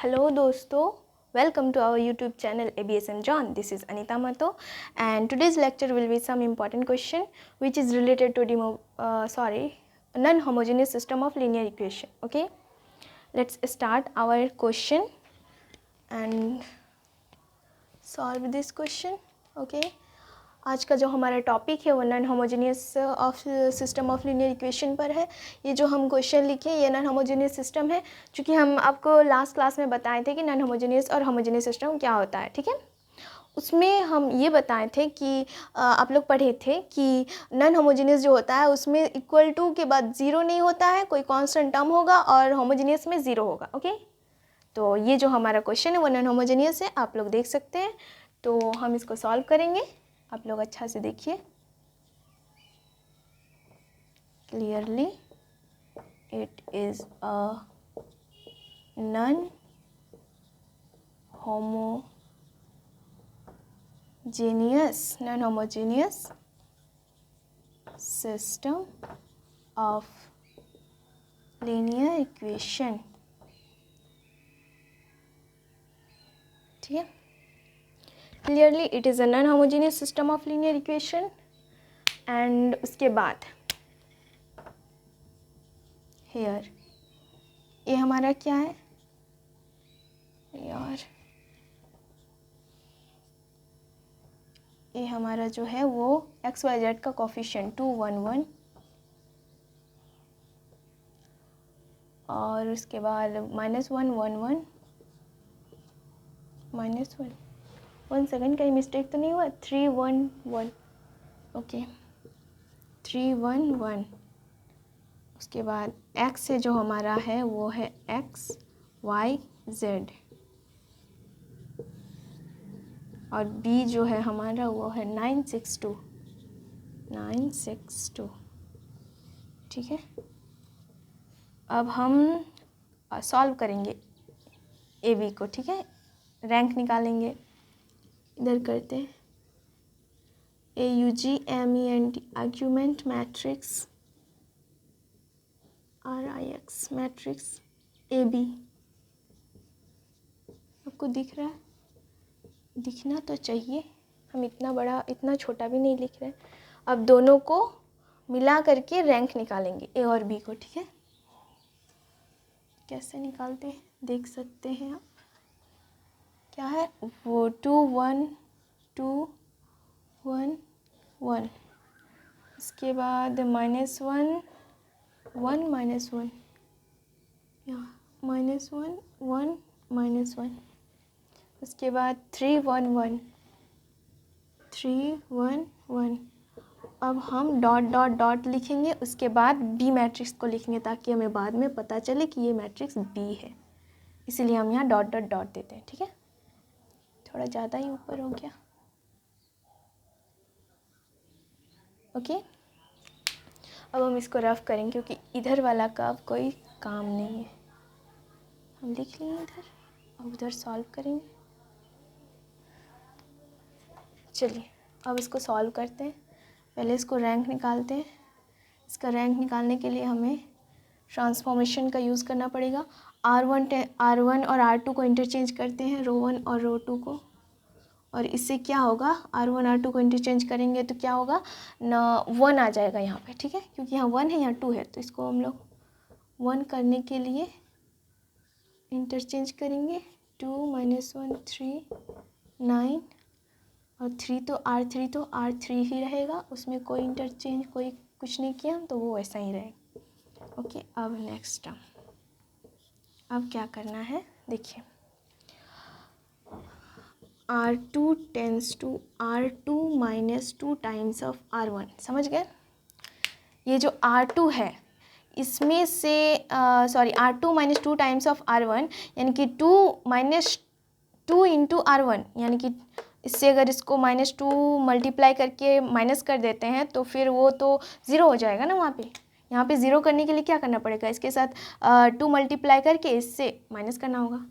Hello दोस्तों, welcome to our YouTube channel ABSM John. This is Anita Mato and today's lecture will be some important question which is related to non-homogeneous system of linear equation. Okay, let's start our question and solve this question. Okay, आज का जो हमारा topic है वो non homogeneous of system of linear equation पर है। ये जो हम क्वेश्चन लिखे ये नॉन होमोजेनियस सिस्टम है, क्योंकि हम आपको लास्ट क्लास में बताए थे कि नॉन होमोजेनियस और होमोजेनियस सिस्टम क्या होता है। ठीक है, उसमें हम ये बताए थे कि आप लोग पढ़े थे कि नॉन होमोजेनियस जो होता है उसमें इक्वल टू के बाद ज़ीरो नहीं होता है, कोई कांस्टेंट टर्म होगा, और होमोजेनियस में ज़ीरो होगा। ओके, तो ये जो हमारा क्वेश्चन है वो नॉन होमोजेनियस है, आप लोग देख सकते हैं। तो हम इसको सॉल्व करेंगे, आप लोग अच्छा से देखिए clearly. It is a non homogeneous system of linear equation. ठीक है, clearly it is a non homogeneous system of linear equation. And उसके बाद हेयर ये हमारा क्या है यार, ये हमारा जो है वो एक्स वाई जेड का कोफिशिएंट 2 1 1, और उसके बाद -1 1 1 -1 1 सेकेंड, कहीं मिस्टेक तो नहीं हुआ, 3 1 1। ओके, 3 1 1। उसके बाद एक्स से जो हमारा है वो है एक्स वाई जेड, और बी जो है हमारा वो है 962 962। ठीक है, अब हम सॉल्व करेंगे ए बी को। ठीक है, रैंक निकालेंगे, इधर करते हैं AUGMENT argument matrix RIX matrix AB। आपको दिख रहा है? दिखना तो चाहिए, हम इतना बड़ा इतना छोटा भी नहीं लिख रहे। अब दोनों को मिला करके रैंक निकालेंगे ए और बी को। ठीक है, कैसे निकालते हैं देख सकते हैं आप। क्या है वो 2 1 2 1 1, उसके बाद -1 1 -1, यहाँ -1 1 -1, उसके बाद 3 1 1 3 1 1। अब हम डॉट डॉट डॉट लिखेंगे, उसके बाद बी मैट्रिक्स को लिखेंगे ताकि हमें बाद में पता चले कि ये मैट्रिक्स बी है, इसीलिए हम यहाँ डॉट डॉट डॉट देते हैं। ठीक है, थोड़ा ज़्यादा ही ऊपर हो गया। ओके, अब हम इसको रफ करेंगे क्योंकि इधर वाला का अब कोई काम नहीं है। हम लिख लिए इधर, अब उधर सॉल्व करेंगे। चलिए अब इसको सॉल्व करते हैं। पहले इसको रैंक निकालते हैं। इसका रैंक निकालने के लिए हमें ट्रांसफॉर्मेशन का यूज़ करना पड़ेगा। R1 और R2 को इंटरचेंज करते हैं, रो 1 और रो 2 को, और इससे क्या होगा, R1 R2 को इंटरचेंज करेंगे तो क्या होगा ना, 1 आ जाएगा यहाँ पे। ठीक है, क्योंकि यहाँ 1 है यहाँ 2 है, तो इसको हम लोग 1 करने के लिए इंटरचेंज करेंगे। 2 -1 3 9, और 3 तो R3 ही रहेगा, उसमें कोई इंटरचेंज कोई कुछ नहीं किया तो वो वैसा ही रहेगा। ओके, अब नेक्स्ट टर्म, अब क्या करना है देखिए, R2 tense to R2 -2 times of R1। समझ गए? ये जो R2 है इसमें से R2 -2 टाइम्स ऑफ R1, यानी कि 2 -2 इंटू R1, यानी कि इससे अगर इसको -2 मल्टीप्लाई करके माइनस कर देते हैं तो फिर वो तो ज़ीरो हो जाएगा ना वहाँ पे। यहाँ पे ज़ीरो करने के लिए क्या करना पड़ेगा, इसके साथ 2 मल्टीप्लाई करके इससे माइनस करना होगा।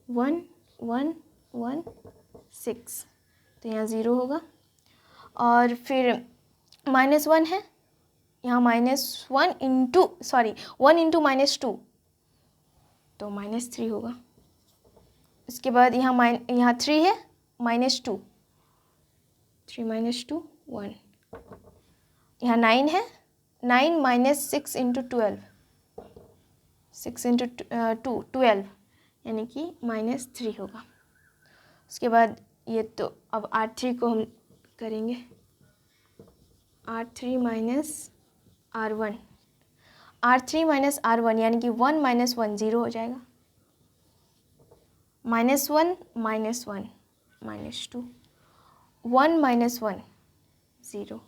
1 1 1 6, तो यहाँ ज़ीरो होगा, और फिर -1 है यहाँ, -1 इंटू -2 तो -3 होगा। उसके बाद यहाँ 3 है, -2, 3 - 2 1, यहाँ 9 है, 9 - 6 × 12, 6 × 2 12, यानी कि -3 होगा। उसके बाद ये तो अब R3 को हम करेंगे, R3 - R1, R3 - R1 यानी कि 1 - 1 0 हो जाएगा, -1 - 1 -2, 1 - 1 0,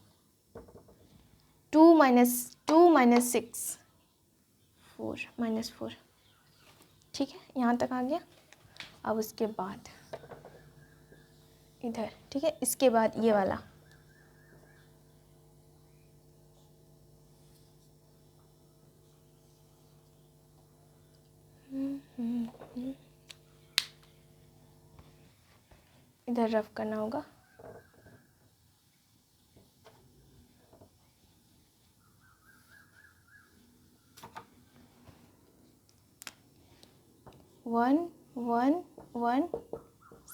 2 - 6 4 -4, ठीक है, यहाँ तक आ गया। अब उसके बाद इधर, ठीक है, इसके बाद ये वाला इधर रफ करना होगा। वन 1 1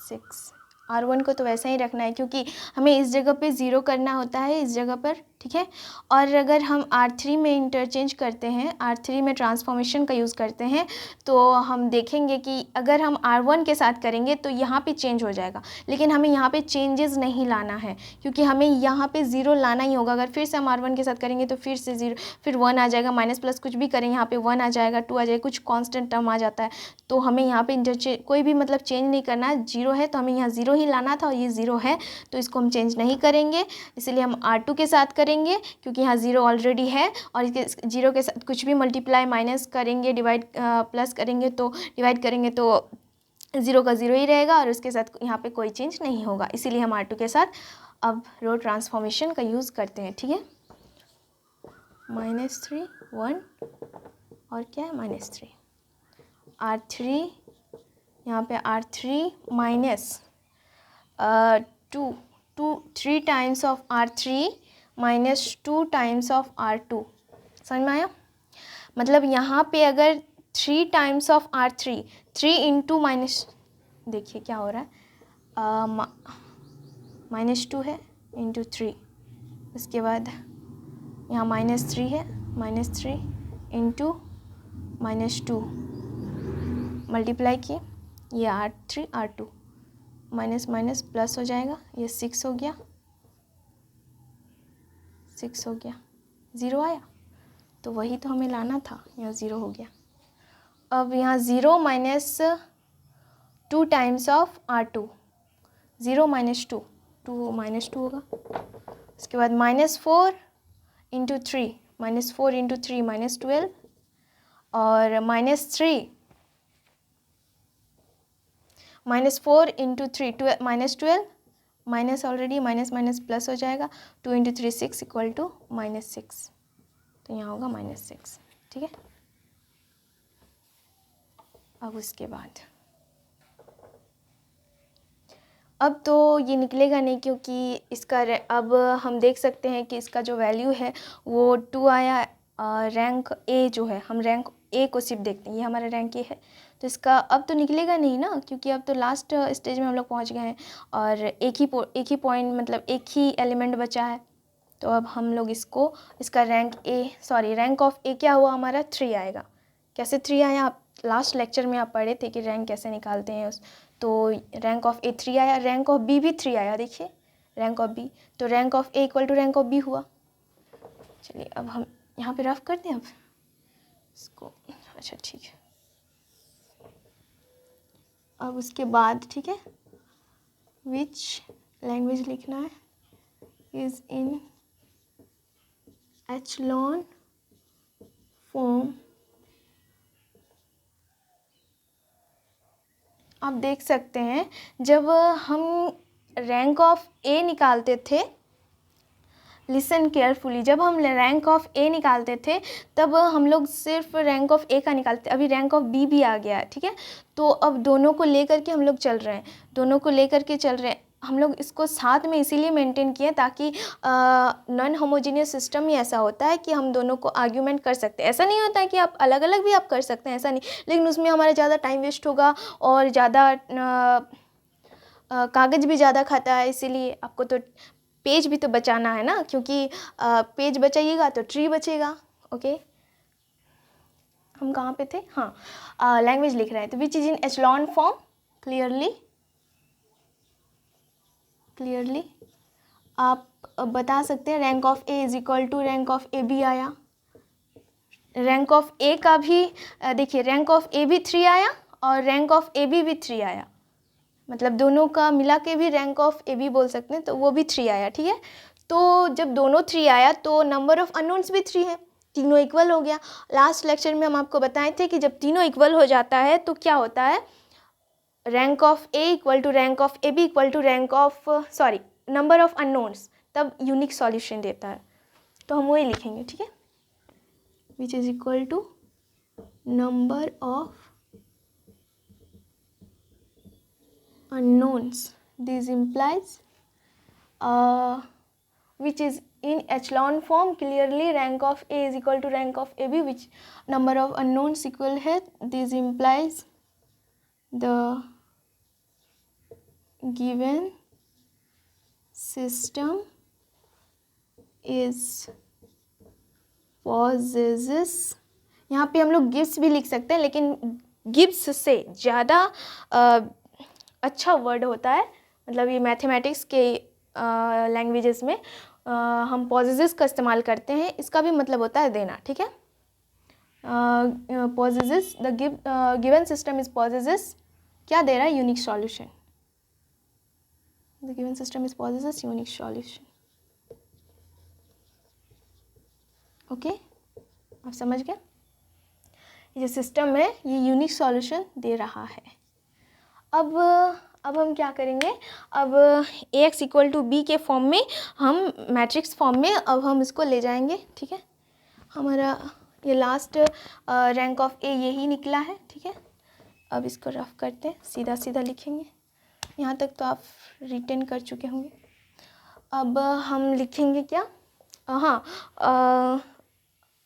6, R1 को तो वैसा ही रखना है क्योंकि हमें इस जगह पे 0 करना होता है, इस जगह पर, ठीक है। और अगर हम R3 में इंटरचेंज करते हैं, R3 में ट्रांसफॉर्मेशन का यूज़ करते हैं, तो हम देखेंगे कि अगर हम R1 के साथ करेंगे तो यहाँ पे चेंज हो जाएगा, लेकिन हमें यहाँ पे चेंजेस नहीं लाना है क्योंकि हमें यहाँ पे 0 लाना ही होगा। अगर फिर से हम R1 के साथ करेंगे तो फिर से 0, फिर 1 आ जाएगा, माइनस प्लस कुछ भी करें यहाँ पे 1 आ जाएगा, 2 आ जाएगा, कुछ कॉन्स्टेंट टर्म आ जाता है। तो हमें यहाँ पे इंटरचेंज कोई भी मतलब चेंज नहीं करना है। 0 है तो हमें यहाँ 0 ही लाना था और ये 0 है तो इसको हम चेंज नहीं करेंगे, इसलिए हम R2 के साथ करेंगे क्योंकि यहाँ 0 ऑलरेडी है। और इसके 0 के साथ कुछ भी मल्टीप्लाई माइनस करेंगे, डिवाइड प्लस करेंगे तो डिवाइड करेंगे तो 0 का 0 ही रहेगा और उसके साथ यहाँ पे कोई चेंज नहीं होगा, इसीलिए हम R2 के साथ अब रो ट्रांसफॉर्मेशन का यूज़ करते हैं, ठीक है। -3 1 और क्या है -3, R3, यहाँ पे R3 minus 2 3 times of R3 -2 times of R2, समझ में आया। मतलब यहाँ पे अगर 3 times of R3, 3 into minus, देखिए क्या हो रहा है, -2 है इंटू 3, उसके बाद यहाँ -3 है, -3 इंटू -2 मल्टीप्लाई किए, ये R3 R2 minus minus plus हो जाएगा, ये 6 हो गया, 6 हो गया, 0 आया, तो वही तो हमें लाना था, यहाँ 0 हो गया। अब यहाँ 0 - 2 टाइम्स ऑफ R2, 0 - 2, 2 - 2 होगा। उसके बाद -4 इंटू 3, -4 इंटू 3 -12, और -3 -4 into 3 -12, minus already minus minus plus हो जाएगा, 2 इंटू 3 6 इक्वल टू -6, तो यहाँ होगा -6, ठीक है। अब उसके बाद अब तो ये निकलेगा नहीं क्योंकि इसका अब हम देख सकते हैं कि इसका जो वैल्यू है वो 2 आया। रैंक ए जो है, हम रैंक ए को सिर्फ देखते हैं, ये हमारा रैंक ए है, तो इसका अब तो निकलेगा नहीं ना, क्योंकि अब तो लास्ट स्टेज में हम लोग पहुंच गए हैं और एक ही पॉइंट मतलब एक ही एलिमेंट बचा है। तो अब हम लोग इसका रैंक ऑफ ए क्या हुआ हमारा 3 आएगा। कैसे 3 आया, आप लास्ट लेक्चर में आप पढ़े थे कि रैंक कैसे निकालते हैं तो रैंक ऑफ ए 3 आया, रैंक ऑफ बी भी 3 आया, देखिए रैंक ऑफ बी, तो rank of A equal to rank of B हुआ। चलिए अब हम यहाँ पे रफ कर दें अब इसको, अच्छा ठीक है। अब उसके बाद ठीक है, विच लैंग्वेज लिखना है, इज़ इन एचलॉन फॉर्म। आप देख सकते हैं जब हम रैंक ऑफ ए निकालते थे, लिसन केयरफुली, जब हम रैंक ऑफ ए निकालते थे तब हम लोग सिर्फ रैंक ऑफ ए का निकालते, अभी रैंक ऑफ बी भी आ गया है, ठीक है। तो अब दोनों को लेकर के हम लोग चल रहे हैं, दोनों को लेकर के चल रहे हैं। हम लोग इसको साथ में इसीलिए मेंटेन किए ताकि नॉन होमोजीनियस सिस्टम ही ऐसा होता है कि हम दोनों को आर्ग्यूमेंट कर सकते हैं। ऐसा नहीं होता है कि आप अलग अलग भी आप कर सकते हैं, ऐसा नहीं, लेकिन उसमें हमारा ज़्यादा टाइम वेस्ट होगा और ज़्यादा कागज़ भी ज़्यादा खाता है, इसीलिए आपको तो पेज भी तो बचाना है ना, क्योंकि पेज बचाइएगा तो ट्री बचेगा। ओके, हम कहाँ पे थे? हाँ, लैंग्वेज लिख रहे हैं। तो which is in echelon form, clearly आप बता सकते हैं। Rank of A is equal to rank of A B आया। रैंक ऑफ ए का भी देखिए, रैंक ऑफ ए भी 3 आया और रैंक ऑफ ए बी भी 3 आया, मतलब दोनों का मिला के भी रैंक ऑफ ए बी बोल सकते हैं, तो वो भी 3 आया। ठीक है, तो जब दोनों 3 आया तो नंबर ऑफ अननोन्स भी 3 है, तीनों इक्वल हो गया। लास्ट लेक्चर में हम आपको बताए थे कि जब तीनों इक्वल हो जाता है तो क्या होता है, rank of A equal to rank of A B equal to rank of number of unknowns, तब यूनिक सॉल्यूशन देता है। तो हम वही लिखेंगे। ठीक है, which is equal to number of unknowns. This implies which is in echelon form, clearly rank of A is equal to rank of AB, which number of unknowns equal है. This implies the given system is possesses, यहाँ पे हम लोग gives भी लिख सकते हैं, लेकिन गिव्स से ज़्यादा अच्छा वर्ड होता है, मतलब ये मैथमेटिक्स के लैंग्वेजेस में हम पॉजेसेस का इस्तेमाल करते हैं, इसका भी मतलब होता है देना। ठीक है, possesses, the given system is possesses, क्या दे रहा है, unique solution. The given system is possesses unique solution. Okay, आप समझ गए, ये जो सिस्टम है ये यूनिक सॉल्यूशन दे रहा है। अब हम क्या करेंगे, अब Ax इक्वल टू बी के फॉर्म में, हम मैट्रिक्स फॉर्म में अब हम इसको ले जाएंगे। ठीक है, हमारा ये लास्ट रैंक ऑफ ए यही निकला है। ठीक है, अब इसको रफ करते हैं, सीधा सीधा लिखेंगे, यहाँ तक तो आप रिटेन कर चुके होंगे। अब हम लिखेंगे क्या,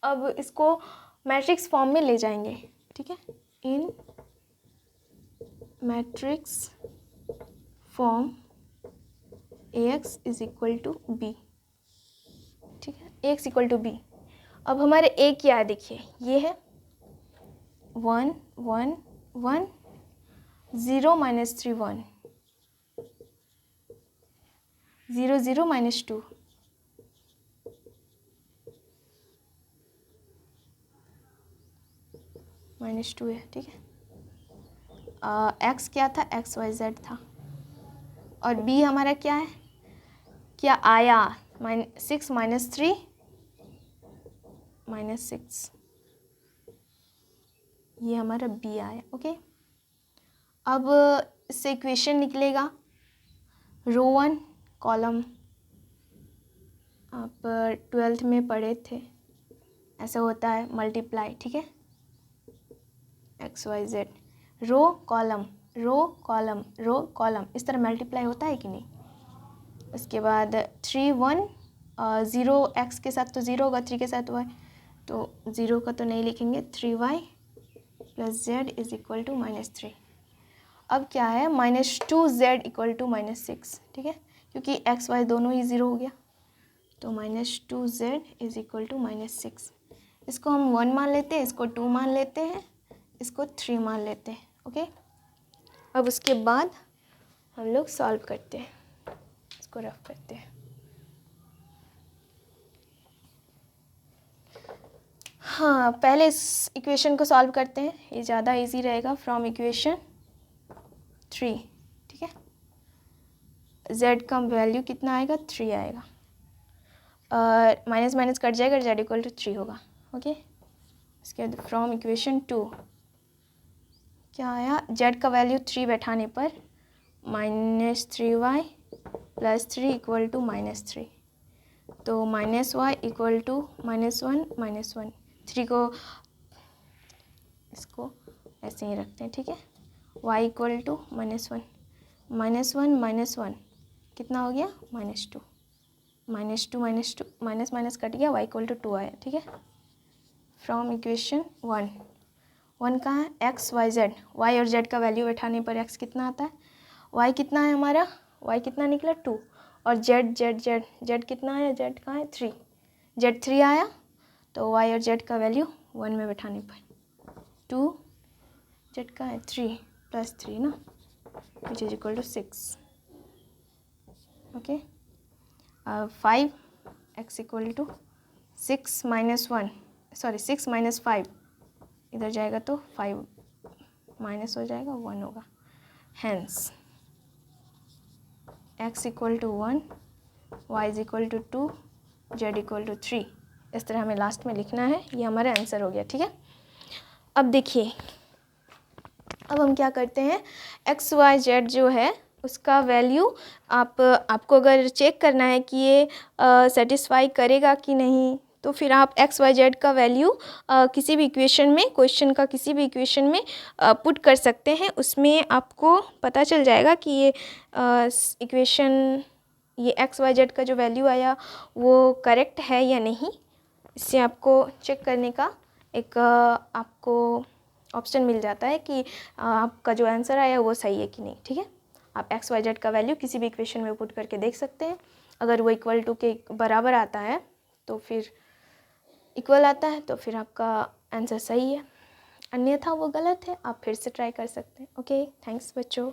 अब इसको मैट्रिक्स फॉर्म में ले जाएंगे। ठीक है, in matrix form Ax is equal to B. ठीक है, Ax इक्वल टू बी। अब हमारे A क्या है, देखिए ये है 1 1 1 0 -3 1 0 0 -2 -2 है। ठीक है, x क्या था, एक्स वाई जेड था, और b हमारा क्या है, क्या आया, 6 -3 -6, ये हमारा b आया। ओके, अब इससे इक्वेशन निकलेगा, रो 1 कॉलम, आप 12th में पढ़े थे, ऐसा होता है मल्टीप्लाई। ठीक है, x y z, row column row column row column, इस तरह मल्टीप्लाई होता है कि नहीं। उसके बाद 3 1 0 एक्स के साथ तो 0 होगा, 3 के साथ वाई, तो 0 का तो नहीं लिखेंगे, 3y plus z is equal to -3। अब क्या है, -2z इक्वल टू -6। ठीक है, क्योंकि एक्स वाई दोनों ही 0 हो गया, तो -2z इज इक्वल टू -6। इसको हम 1 मान लेते हैं, इसको 2 मान लेते हैं, इसको 3 मान लेते हैं। ओके, अब उसके बाद हम लोग सॉल्व करते हैं, इसको रफ करते हैं। हाँ, पहले इस इक्वेशन को सॉल्व करते हैं, ये ज़्यादा इजी रहेगा। फ्रॉम इक्वेशन 3, ठीक है, z का वैल्यू कितना आएगा, 3 आएगा, माइनस माइनस कट जाएगा, z इक्वल टू 3 होगा। ओके, इसके बाद फ्रॉम इक्वेशन 2 क्या आया, z का वैल्यू 3 बैठाने पर -3y प्लस 3 इक्वल टू -3, तो -y इक्वल टू -1 3 को इसको ऐसे ही रखते हैं। ठीक है, y इक्वल टू -1 -1 -1 कितना हो गया -2, -2 -2 माइनस माइनस कट गया, y इक्वल टू 2 आया, ठीक है। फ्रॉम इक्वेशन 1 कहाँ है, x y z, y और z का वैल्यू बैठाने पर x कितना आता है, y कितना है हमारा, y कितना निकला 2, और z कितना आया, z कहाँ है 3, z 3 आया, तो y और z का वैल्यू 1 में बैठाने पर 2, z का है 3 + 3 ना, which is equal to 6, okay. 5 x equal to 6 - 5 इधर जाएगा तो 5 माइनस हो जाएगा, 1 होगा, hence x equal to 1, y is equal to 2, z equal to 3। इस तरह हमें लास्ट में लिखना है, ये हमारा आंसर हो गया, ठीक है। अब देखिए, अब हम क्या करते हैं, x y z जो है उसका वैल्यू आपको अगर चेक करना है कि ये सेटिस्फाई करेगा कि नहीं, तो फिर आप x y z का वैल्यू किसी भी इक्वेशन में, क्वेश्चन का किसी भी इक्वेशन में पुट कर सकते हैं। उसमें आपको पता चल जाएगा कि ये इक्वेशन, ये x y z का जो वैल्यू आया वो करेक्ट है या नहीं। इससे आपको चेक करने का एक आपको ऑप्शन मिल जाता है कि आपका जो आंसर आया वो सही है कि नहीं, ठीक है। आप x y z का वैल्यू किसी भी इक्वेशन में पुट करके देख सकते हैं। अगर वो इक्वल टू के बराबर आता है तो फिर इक्वल आता है तो फिर आपका आंसर सही है, अन्यथा वो गलत है। आप फिर से ट्राई कर सकते हैं। ओके, थैंक्स बच्चों।